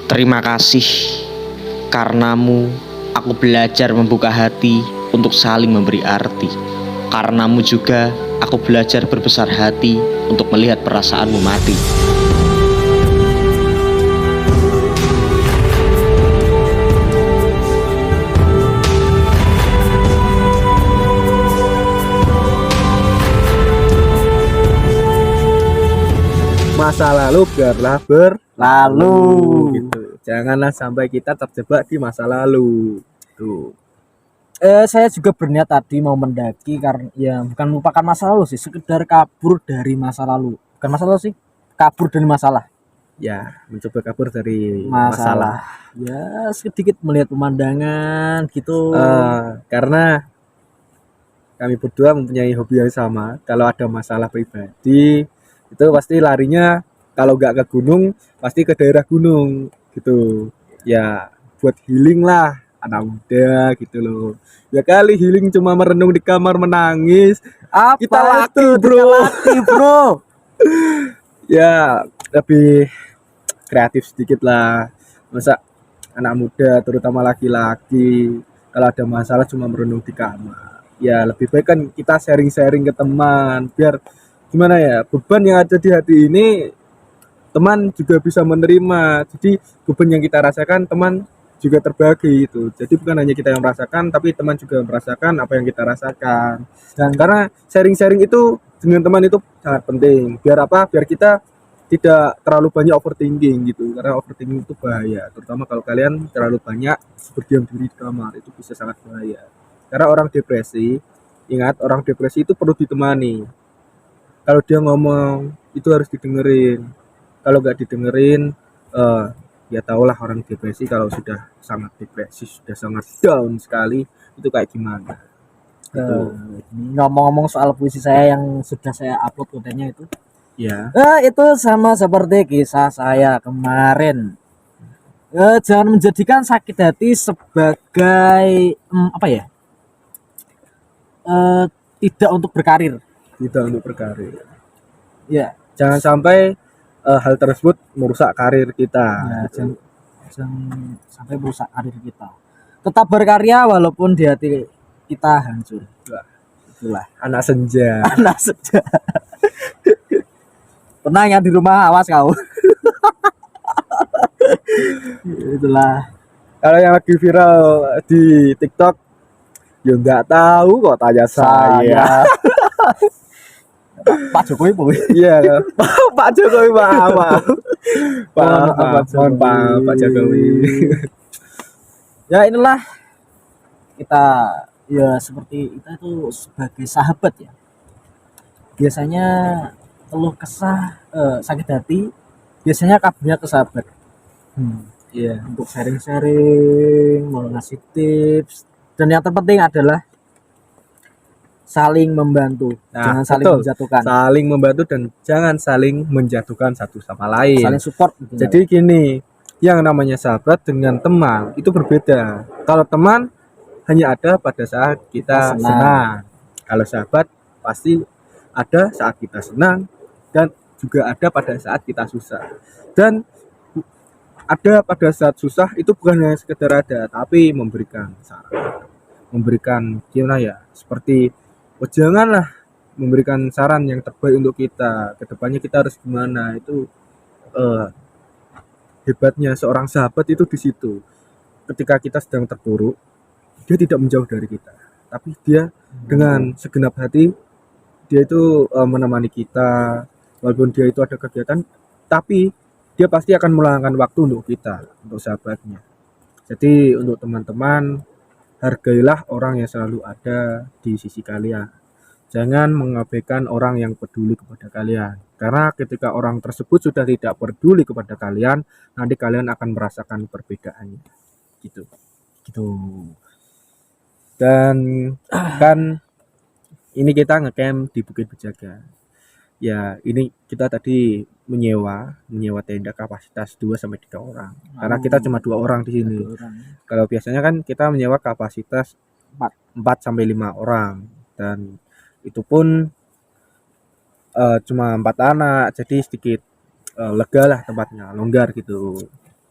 Terima kasih, karenamu aku belajar membuka hati untuk saling memberi arti. Karenamu juga aku belajar berbesar hati untuk melihat perasaanmu mati. Masa lalu biarlah berlalu gitu. Janganlah sampai kita terjebak di masa lalu. Tuh. Saya juga berniat tadi mau mendaki karena ya bukan melupakan masa lalu sih, sekedar kabur dari masa lalu. Bukan masa lalu sih, kabur dari masalah. Ya, mencoba kabur dari Masalah. Ya, sedikit melihat pemandangan gitu. Karena kami berdua mempunyai hobi yang sama. Kalau ada masalah pribadi, itu pasti larinya kalau nggak ke gunung, pasti ke daerah gunung gitu. Ya, buat healing lah anak muda gitu loh. Ya kali healing cuma merenung di kamar menangis. Apa Kita laki, itu? bro. Kita laki, bro. Ya, lebih kreatif sedikit lah. Masa anak muda terutama laki-laki kalau ada masalah cuma merenung di kamar. Ya lebih baik kan kita sharing-sharing ke teman biar gimana ya, beban yang ada di hati ini teman juga bisa menerima. Jadi beban yang kita rasakan teman juga terbagi itu. Jadi bukan hanya kita yang merasakan, tapi teman juga merasakan apa yang kita rasakan. Dan karena sharing-sharing itu dengan teman itu sangat penting. Biar apa? Biar kita tidak terlalu banyak overthinking gitu. Karena overthinking itu bahaya. Terutama kalau kalian terlalu banyak berdiam diri di kamar, itu bisa sangat bahaya. Karena orang depresi, ingat orang depresi itu perlu ditemani. Kalau dia ngomong itu harus didengerin. Kalau nggak didengerin, ya tahulah orang depresi kalau sudah sangat depresi, sudah sangat down sekali, itu kayak gimana. Ngomong-ngomong soal puisi saya yang sudah saya upload kontennya itu. Ya. Itu sama seperti kisah saya kemarin. Jangan menjadikan sakit hati sebagai apa ya? Tidak untuk berkarir. Tidak untuk berkarir. Ya. Jangan sampai hal tersebut merusak karir kita. Ya, jangan sampai merusak karir kita. Tetap berkarya walaupun di hati kita hancur. Itulah anak senja. Anak senja. Tenang ya di rumah, awas kau. Itulah. Kalau yang lagi viral di TikTok, ya nggak tahu kok tanya saya. Pak Jokowi bu. Iya, Pak Jokowi maaf. Mohon Pak Jokowi. Ya inilah kita ya seperti kita itu sebagai sahabat ya. Biasanya keluh kesah, sakit hati, biasanya kabarnya ke sahabat. Iya. Untuk sharing-sharing, mau ngasih tips, dan yang terpenting adalah saling membantu, jangan saling menjatuhkan. Saling membantu dan jangan saling menjatuhkan satu sama lain. Saling support. Jadi gini, yang namanya sahabat dengan teman itu berbeda. Kalau teman hanya ada pada saat kita senang. Kalau sahabat pasti ada saat kita senang dan juga ada pada saat kita susah. Dan ada pada saat susah itu bukan hanya sekedar ada, tapi memberikan saran, memberikan gimana ya, seperti janganlah memberikan saran yang terbaik untuk kita, kedepannya kita harus gimana. Itu hebatnya seorang sahabat itu di situ. Ketika kita sedang terpuruk, dia tidak menjauh dari kita, tapi dia dengan segenap hati dia itu menemani kita, walaupun dia itu ada kegiatan, tapi dia pasti akan meluangkan waktu untuk kita, untuk sahabatnya. Jadi untuk teman-teman, hargailah orang yang selalu ada di sisi kalian. Jangan mengabaikan orang yang peduli kepada kalian. Karena ketika orang tersebut sudah tidak peduli kepada kalian, nanti kalian akan merasakan perbedaannya. Gitu. Dan kan ini kita ngecamp di Bukit Bejaga. Ya, ini kita tadi menyewa tenda kapasitas 2-3 orang. Karena kita cuma 2 orang di sini. Kalau biasanya kan kita menyewa kapasitas 4-5 orang, dan itu pun cuma 4 anak, jadi sedikit lega lah tempatnya, longgar gitu.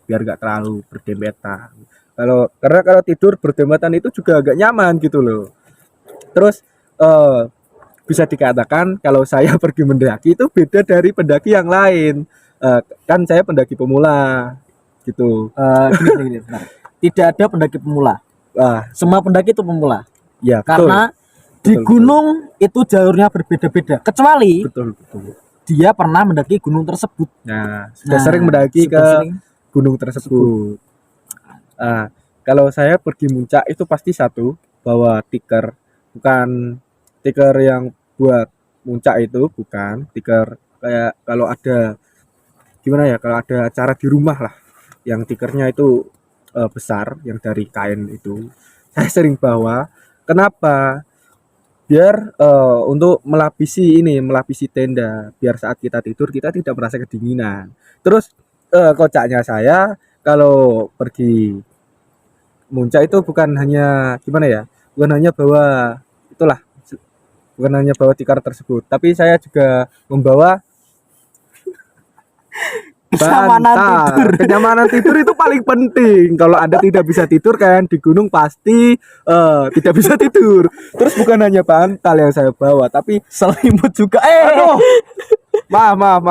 biar nggak terlalu berdempetan. Karena kalau tidur berdempetan itu juga agak nyaman gitu loh. Terus bisa dikatakan kalau saya pergi mendaki itu beda dari pendaki yang lain. Kan saya pendaki pemula gitu. Gini, bentar. Tidak ada pendaki pemula. Wah, Semua pendaki itu pemula. ya betul. Karena di Betul, gunung itu jalurnya berbeda-beda. Kecuali betul. dia pernah mendaki gunung tersebut. Nah, sudah Nah, sering mendaki sudah ke sering. gunung tersebut. Kalau saya pergi muncak itu pasti satu bawa tikar, bukan tikar yang buat muncak itu, bukan tikar kayak kalau ada gimana ya, kalau ada acara di rumah lah, yang tikernya itu besar, yang dari kain itu, saya sering bawa. Kenapa? Biar untuk melapisi tenda, biar saat kita tidur kita tidak merasa kedinginan. Terus kocaknya saya kalau pergi muncak itu bukan hanya gimana ya, bukan hanya bawa itulah, bukan hanya bawa tikar tersebut, tapi saya juga membawa Kenyamanan tidur. Kenyamanan tidur itu paling penting. Kalau Anda tidak bisa tidur kan di gunung pasti tidak bisa tidur. Terus bukan hanya bantal yang saya bawa, tapi Selimut juga. aduh. Maaf.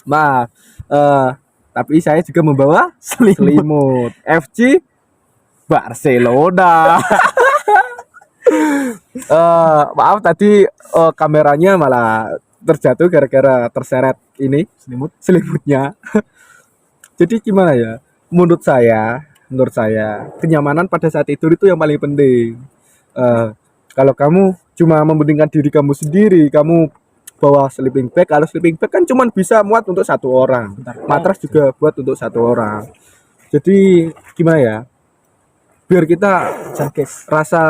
Maaf. Tapi saya juga membawa selimut FC Barcelona. Maaf tadi kameranya malah terjatuh gara-gara terseret ini selimutnya. Jadi gimana ya? Menurut saya kenyamanan pada saat tidur itu yang paling penting. Kalau kamu cuma mementingkan diri kamu sendiri, kamu bawa sleeping bag. Kalau sleeping bag kan cuma bisa muat untuk satu orang. Matras juga buat untuk satu orang. Jadi gimana ya? Biar kita rasa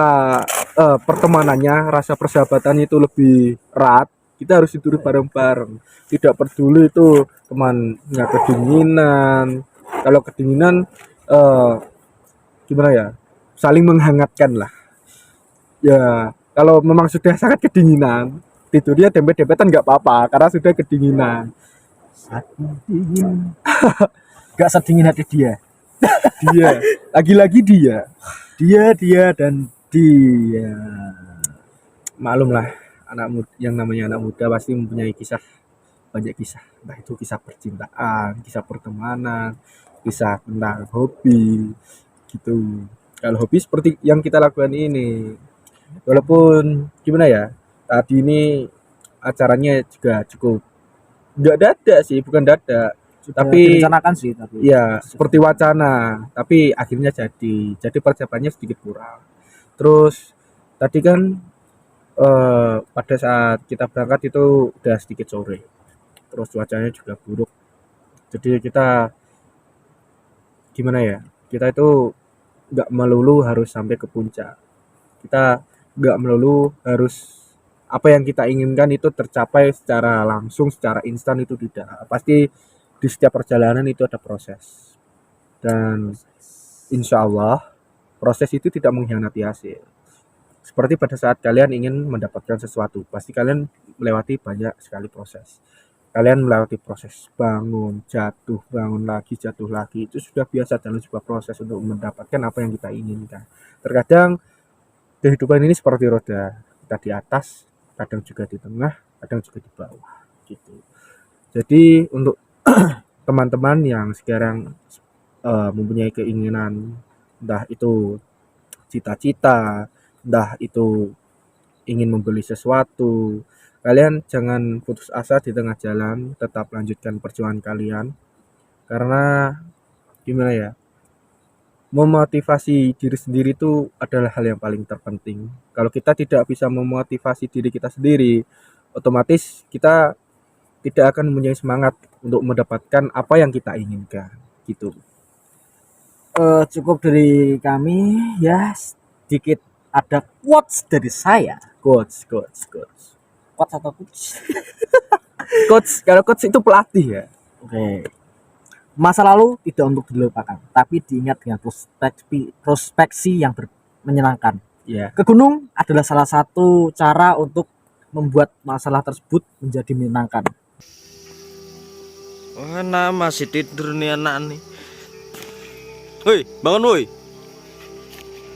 pertemanannya, rasa persahabatannya itu lebih erat. Kita harus tidur bareng-bareng. Tidak peduli itu temannya kedinginan. Kalau kedinginan gimana ya? Saling menghangatkan lah. Ya, kalau memang sudah sangat kedinginan, tidurnya dempet-dempetan nggak apa-apa karena sudah kedinginan. Gak sedingin hati dia. Lagi-lagi dia dan dia. Maklum lah, anak muda, yang namanya anak muda pasti mempunyai banyak kisah, entah itu kisah percintaan, kisah pertemanan, kisah tentang hobi gitu. Kalau hobi seperti yang kita lakukan ini, walaupun gimana ya, tadi ini acaranya juga cukup nggak dadak sih, bukan dadak, tapi direncanakan sih, tapi ya seperti wacana, tapi akhirnya jadi persiapannya sedikit kurang. Terus tadi kan pada saat kita berangkat itu udah sedikit sore, terus cuacanya juga buruk, jadi kita gimana ya, kita itu nggak melulu harus sampai ke puncak, kita nggak melulu harus apa yang kita inginkan itu tercapai secara langsung, secara instan, itu tidak. Pasti di setiap perjalanan itu ada proses, dan insya Allah proses itu tidak mengkhianati hasil. Seperti pada saat kalian ingin mendapatkan sesuatu, pasti kalian melewati banyak sekali proses. Kalian melewati proses bangun, jatuh, bangun lagi, jatuh lagi. Itu sudah biasa dalam sebuah proses untuk mendapatkan apa yang kita inginkan. Terkadang kehidupan ini seperti roda, kita di atas, kadang juga di tengah, kadang juga di bawah gitu. Jadi untuk teman-teman yang sekarang mempunyai keinginan, entah itu cita-cita, entah itu ingin membeli sesuatu, kalian jangan putus asa di tengah jalan, tetap lanjutkan perjuangan kalian. Karena gimana ya, memotivasi diri sendiri itu adalah hal yang paling terpenting. Kalau kita tidak bisa memotivasi diri kita sendiri, otomatis kita tidak akan mempunyai semangat untuk mendapatkan apa yang kita inginkan gitu. cukup dari kami ya, sedikit ada quotes dari saya. Coach. Quotes atau quotes? Kalau coach itu pelatih ya. Oke. Masa lalu tidak untuk dilupakan, tapi diingat dengan prospeksi yang menyenangkan. Ya. Ke gunung adalah salah satu cara untuk membuat masalah tersebut menjadi menyenangkan. Mana masih tidur nih anak nih. Woi, bangun woi.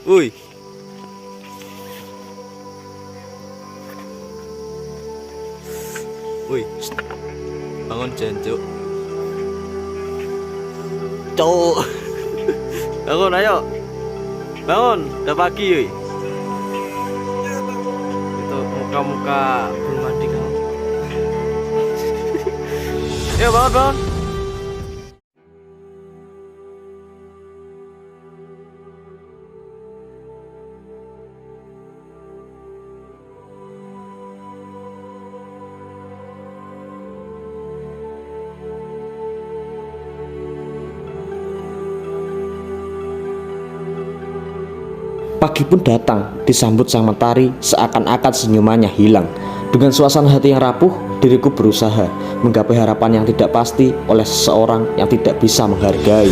Woi. Woi. Bangun jancuk. Cuk. Bangun ayo. Bangun, udah pagi woi. Itu muka-muka belum mandi kan. Ayo bangun, bangun. Pagi pun datang, disambut sang mentari seakan-akan senyumannya hilang. Dengan suasana hati yang rapuh, diriku berusaha menggapai harapan yang tidak pasti oleh seseorang yang tidak bisa menghargai.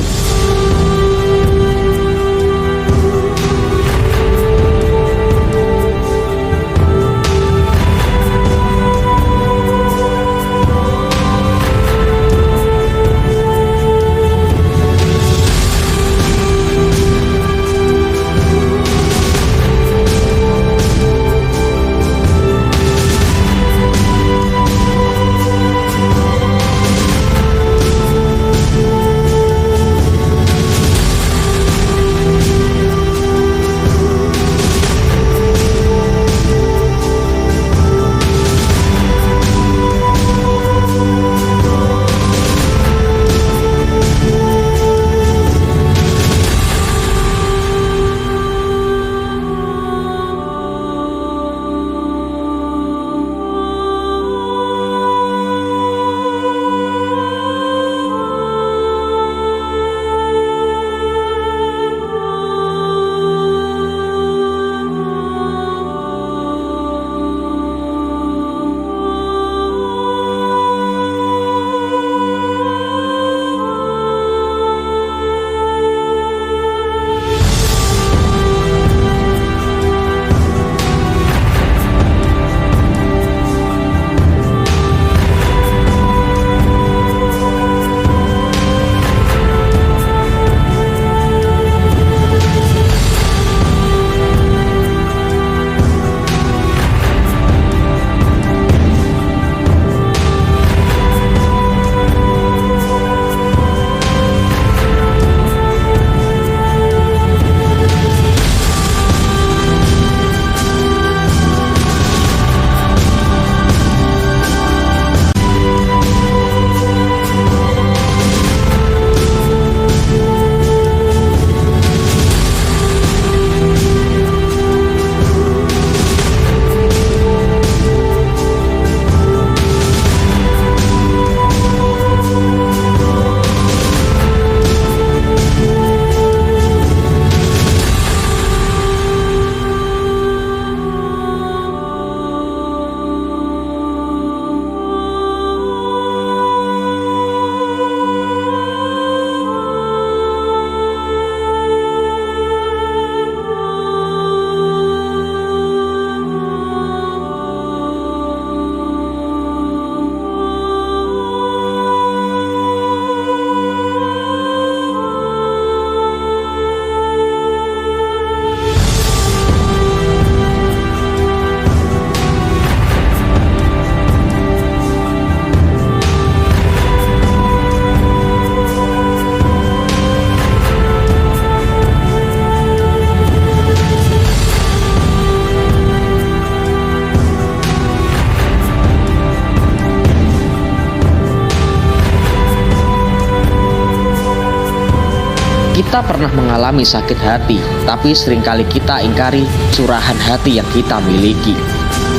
Kita pernah mengalami sakit hati, tapi seringkali kita ingkari curahan hati yang kita miliki.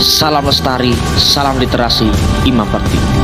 Salam lestari, salam literasi, Imam Bakti.